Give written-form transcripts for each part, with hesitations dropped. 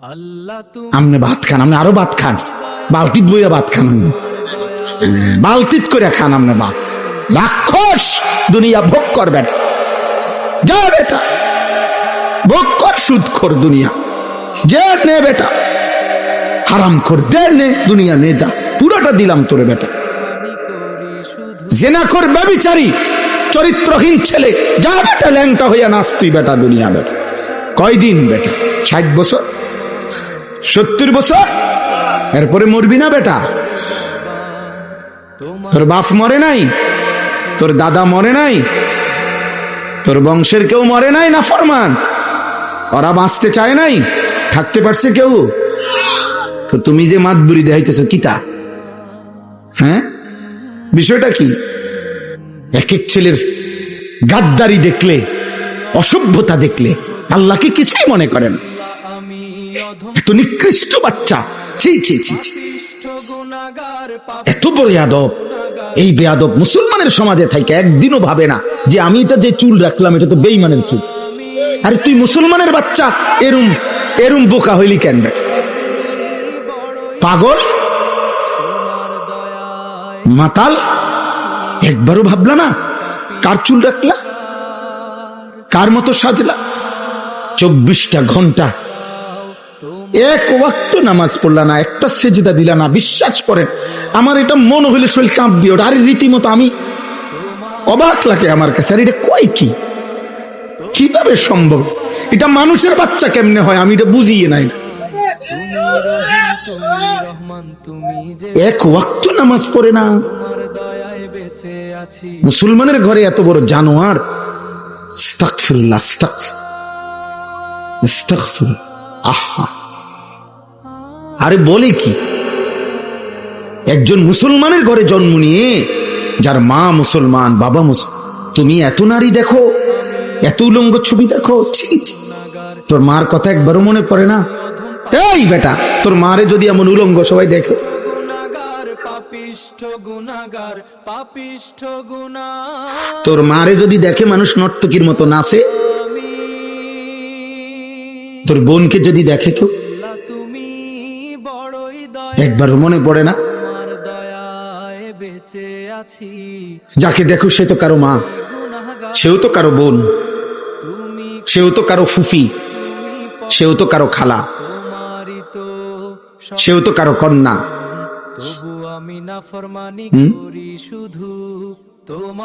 আমনে ভাত খান, আমনে আরো ভাত খান, বালতিত বইয়া ভাত খান, বালতিত করে খান আমনে ভাত। রাক্ষস দুনিয়া ভোগ কর বেটা, যা বেটা ভোগ কর, সুদ কর দুনিয়া, যে নে বেটা, হারাম কর দে, নে দুনিয়া নে, যা পুরোটা দিলাম তোরে বেটা। জেনা কর, ব্যভিচারী, চরিত্রহীন ছেলে, যা বেটা ল্যাংটা হইয়া নাচ তুই বেটা দুনিয়া বেটা। কয়দিন বেটা? 60 বছর, 70 বছর, এরপরে মরবি না বেটা? তোর বাপ মরে নাই, তোর দাদা মরে নাই, তোর বংশের কেউ মরে নাই না ফরমান? ওরা বাঁচতে চায় নাই, থাকতে পারছে কেউ? তো তুমি যে মাতবুরি দেখাইতেছ কিতা? হ্যাঁ, বিষয়টা কি? এক এক ছেলের গাদ্দারি দেখলে, অসভ্যতা দেখলে আল্লাহকে কিছুই মনে করেন। এত নিকৃষ্ট বাচ্চা, ছি ছি ছি ছি, এত বড় বেয়াদব। এই বেয়াদব মুসলমানের সমাজে থাকে একদিনও ভাবে না যে আমি এটা যে চুল রাখলাম এটা তো বেঈমানের চুল। আরে তুই মুসলমানের বাচ্চা, এরম এরম বোকা হইলি কেন? পাগল, মাতাল, একবারও ভাবলা না কার চুল রাখলা, কার মতো সাজলা? 24টা ঘন্টা এক ওয়াক্ত নামাজ পড়লা না, একটা সেজদা দিলা না। বিশ্বাস করেন আমার এটা মনে হইলে শরীর কাঁপ দিয়ে ওটা। আরে রীতিমতো আমি অবাক লাগে আমার কাছে, আর এটা কয় কি, কিভাবে সম্ভব? এটা মানুষের বাচ্চা কেমনে হয় আমি এটা বুঝিয়ে নাই। এক ওয়াক্ত নামাজ পড়ে না, মুসলমানের ঘরে এত বড় জানোয়ার। আস্তাগফিরুল্লাহ, আস্তাগফিরুল্লাহ। আহা, আরে বলে কি? একজন মুসলমানের ঘরে জন্ম নিয়ে, যার মা মুসলমান, বাবা মুসলমান, তুমি এত নারী দেখো, এত উলঙ্গ ছবি দেখো, ছি ছি। তোর মার কথা একবারও মনে পড়ে না? এই বেটা, তোর মারে যদি এমন উলঙ্গ সবাই দেখে, তোর মারে যদি দেখে মানুষ নর্তকীর মতো নাচে, তোর বোনকে যদি দেখে কেউ, একবার মনে পড়ে না? যাকে দেখো সে তো কারো মা, সেও তো কারো বোন, সেও তো কারো ফুফি, সেও তো কারো খালা, সেও তো কারো কন্যা।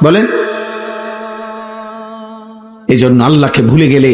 বলেন, এজন্য আল্লাহকে ভুলে গেলে